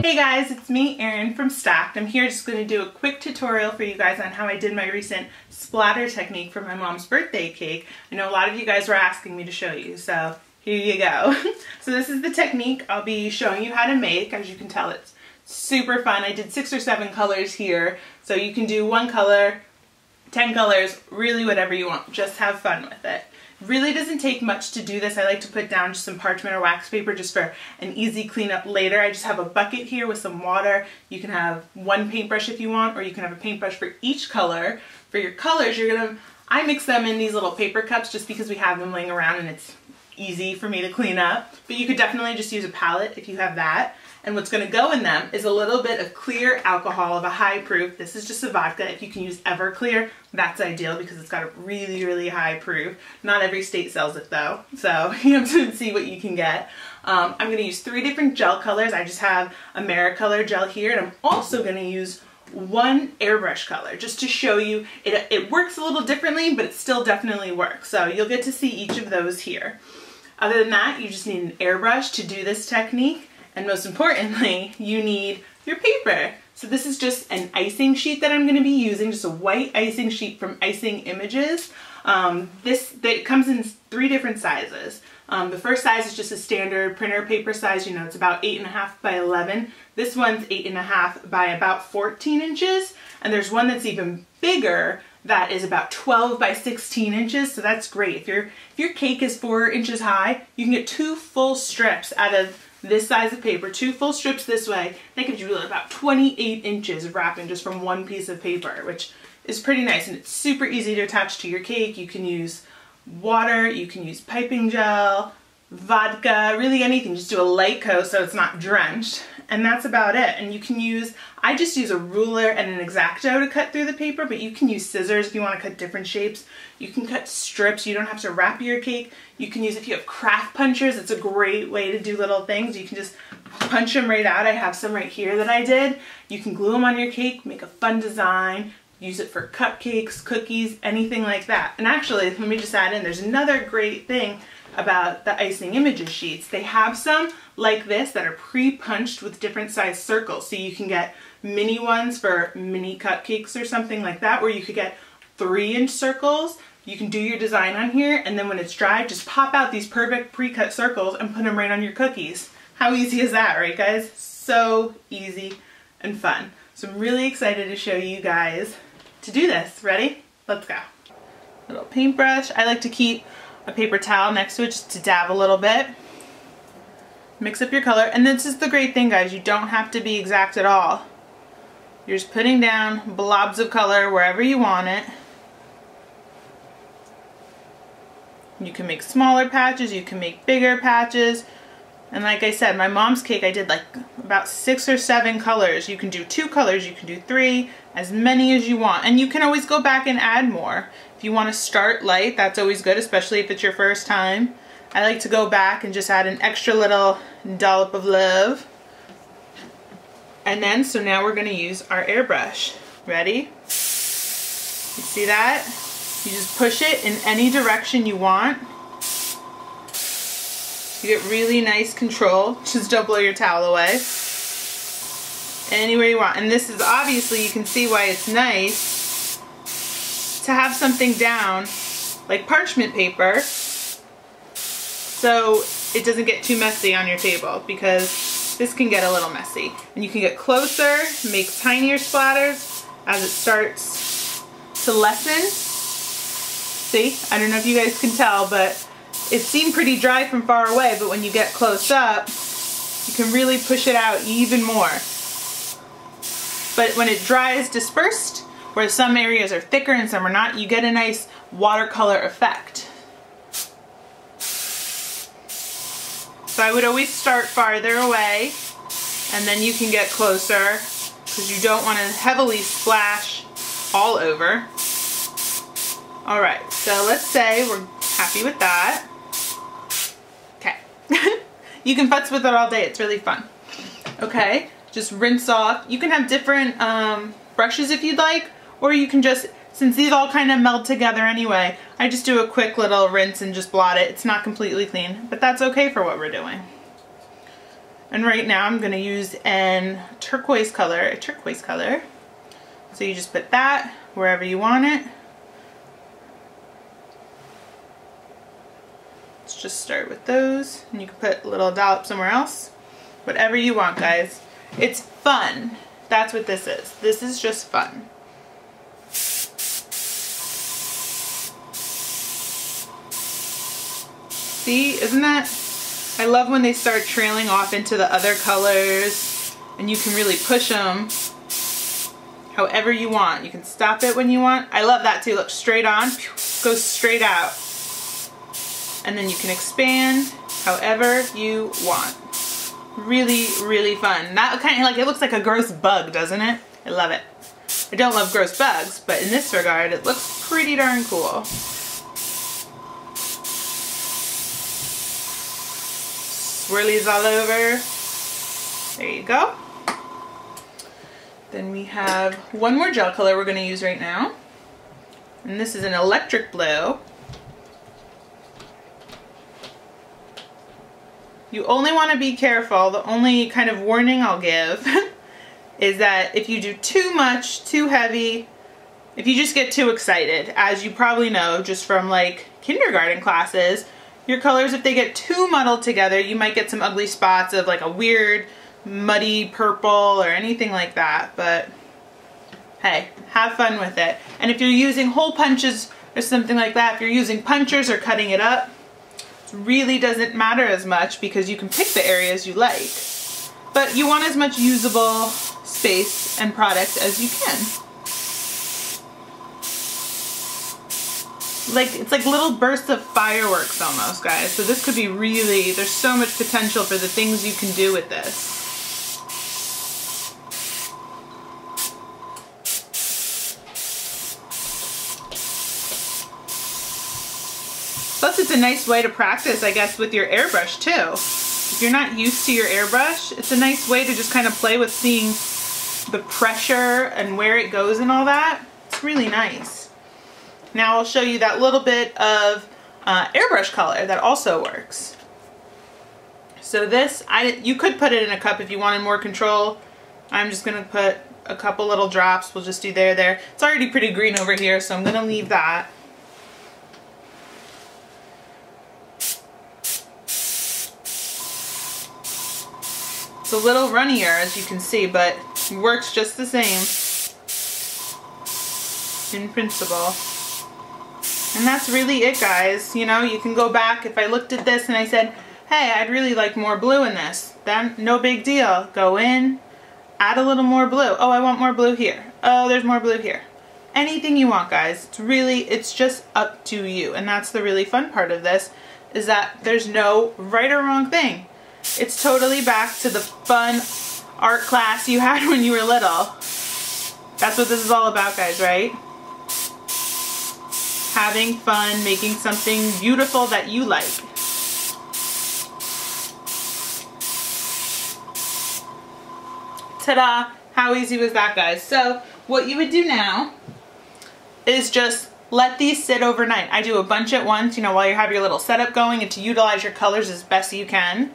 Hey guys, it's me, Erin from Stacked. I'm here just going to do a quick tutorial for you guys on how I did my recent splatter technique for my mom's birthday cake. I know a lot of you guys were asking me to show you, so here you go. So this is the technique I'll be showing you how to make. As you can tell, it's super fun. I did 6 or 7 colors here, so you can do 1 color, 10 colors, really whatever you want. Just have fun with it. Really doesn't take much to do this. I like to put down just some parchment or wax paper just for an easy cleanup later. I just have a bucket here with some water. You can have 1 paintbrush if you want, or you can have a paintbrush for each color. For your colors, I mix them in these little paper cups just because we have them laying around and it's easy for me to clean up. But you could definitely just use a palette if you have that. And what's going to go in them is a little bit of clear alcohol of a high proof. This is just a vodka. If you can use Everclear, that's ideal because it's got a really, really high proof. Not every state sells it though, so you have to see what you can get. I'm going to use 3 different gel colors. I just have AmeriColor gel here, and I'm also going to use 1 airbrush color just to show you it works a little differently, but it still definitely works. So you'll get to see each of those here. Other than that, you just need an airbrush to do this technique. And most importantly, you need your paper. So this is just an icing sheet that I'm going to be using, just a white icing sheet from Icing Images. It comes in 3 different sizes. The first size is just a standard printer paper size. You know, it's about 8.5 by 11. This one's 8.5 by about 14 inches. And there's one that's even bigger that is about 12 by 16 inches. So that's great. If your cake is 4 inches high, you can get 2 full strips out of this size of paper, 2 full strips this way. That gives you about 28 inches of wrapping just from 1 piece of paper, which is pretty nice, and it's super easy to attach to your cake. You can use water, you can use piping gel, vodka, really anything. Just do a light coat so it's not drenched, and that's about it. And you can use, I just use a ruler and an X-Acto to cut through the paper, but you can use scissors if you want to cut different shapes. You can cut strips. You don't have to wrap your cake. You can use, if you have craft punchers, it's a great way to do little things. You can just punch them right out. I have some right here that I did. You can glue them on your cake, make a fun design, use it for cupcakes, cookies, anything like that. And actually, let me just add in, there's another great thing about the Icing Images sheets. They have some like this that are pre-punched with different size circles. So you can get mini ones for mini cupcakes or something like that, where you could get 3-inch circles. You can do your design on here, and then when it's dry, just pop out these perfect pre-cut circles and put them right on your cookies. How easy is that, right guys? So easy and fun. So I'm really excited to show you guys to do this. Ready? Let's go. Little paintbrush. I like to keep a paper towel next to it just to dab a little bit. Mix up your color, and this is the great thing, guys. You don't have to be exact at all. You're just putting down blobs of color wherever you want it. You can make smaller patches, you can make bigger patches. And like I said, my mom's cake, I did like about 6 or 7 colors. You can do 2 colors, you can do 3, as many as you want. And you can always go back and add more. If you want to start light, that's always good, especially if it's your first time. I like to go back and just add an extra little dollop of love. And then, so now we're going to use our airbrush. Ready? You see that? You just push it in any direction you want. You get really nice control. Just don't blow your towel away. Anywhere you want. And this is obviously, you can see why it's nice to have something down like parchment paper so it doesn't get too messy on your table, because this can get a little messy. And you can get closer, make tinier splatters as it starts to lessen. See, I don't know if you guys can tell, but it seemed pretty dry from far away, but when you get close up, you can really push it out even more. But when it dries dispersed, where some areas are thicker and some are not, you get a nice watercolor effect. So I would always start farther away, and then you can get closer, because you don't want to heavily splash all over. Alright, so let's say we're happy with that. Okay. You can futz with it all day, it's really fun. Okay, just rinse off. You can have different brushes if you'd like, or you can just, since these all kind of meld together anyway, I just do a quick little rinse and just blot it. It's not completely clean, but that's okay for what we're doing. And right now I'm going to use a turquoise color. So you just put that wherever you want it. Let's just start with those, and you can put a little dollop somewhere else. Whatever you want, guys. It's fun. That's what this is. This is just fun. See, isn't that? I love when they start trailing off into the other colors, and you can really push them however you want. You can stop it when you want. I love that too. Look, straight on, goes straight out. And then you can expand however you want. Really, really fun. That kind of like, it looks like a gross bug, doesn't it? I love it. I don't love gross bugs, but in this regard, it looks pretty darn cool. Swirlies all over. There you go. Then we have one more gel color we're going to use right now. And this is an electric blue. You only want to be careful. The only kind of warning I'll give is that if you do too much, too heavy, if you just get too excited, as you probably know just from like kindergarten classes, your colors, if they get too muddled together, you might get some ugly spots of like a weird muddy purple or anything like that. But hey, have fun with it. And if you're using hole punches or something like that, if you're using punchers or cutting it up, it really doesn't matter as much because you can pick the areas you like. But you want as much usable space and product as you can. Like, it's like little bursts of fireworks almost, guys. So this could be really, there's so much potential for the things you can do with this. Plus it's a nice way to practice, I guess, with your airbrush too. If you're not used to your airbrush, it's a nice way to just kind of play with seeing the pressure and where it goes and all that. It's really nice. Now I'll show you that little bit of airbrush color that also works. So this, you could put it in a cup if you wanted more control. I'm just going to put a couple little drops. We'll just do there. It's already pretty green over here, so I'm going to leave that. It's a little runnier, as you can see, but it works just the same in principle. And that's really it, guys. You know, you can go back. If I looked at this and I said, hey, I'd really like more blue in this, then no big deal. Go in, add a little more blue. Oh, I want more blue here. Oh, there's more blue here. Anything you want, guys. It's just up to you. And that's the really fun part of this, is that there's no right or wrong thing. It's totally back to the fun art class you had when you were little. That's what this is all about, guys, right? Having fun, making something beautiful that you like. Ta-da! How easy was that, guys? So what you would do now is just let these sit overnight. I do a bunch at once, you know, while you have your little setup going, and to utilize your colors as best you can.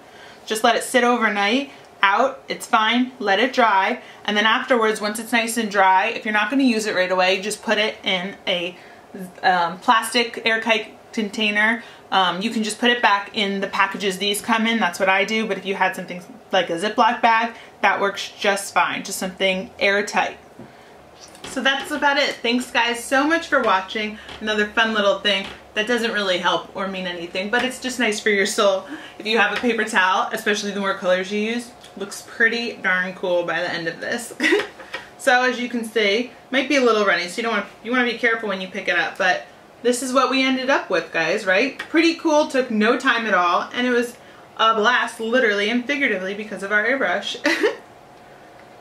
Just let it sit overnight out. It's fine. Let it dry. And then afterwards, once it's nice and dry, if you're not going to use it right away, just put it in a plastic airtight container. You can just put it back in the packages these come in. That's what I do. But if you had something like a Ziploc bag, that works just fine. Just something airtight. So that's about it. Thanks, guys, so much for watching. Another fun little thing that doesn't really help or mean anything, but it's just nice for your soul. If you have a paper towel, especially the more colors you use, looks pretty darn cool by the end of this. So as you can see, might be a little runny, so you want to be careful when you pick it up, but this is what we ended up with, guys, right? Pretty cool, took no time at all, and it was a blast, literally and figuratively, because of our airbrush.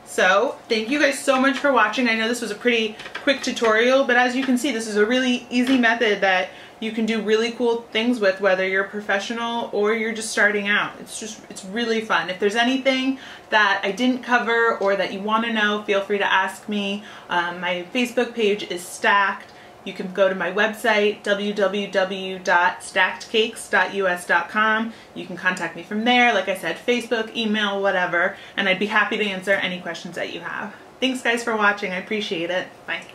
So thank you guys so much for watching. I know this was a pretty quick tutorial, but as you can see, this is a really easy method that you can do really cool things with, whether you're a professional or you're just starting out. It's really fun. If there's anything that I didn't cover or that you want to know, feel free to ask me. My Facebook page is stacked. You can go to my website, www.stackedcakes.us.com. You can contact me from there. Like I said, Facebook, email, whatever, and I'd be happy to answer any questions that you have. Thanks guys for watching. I appreciate it. Bye.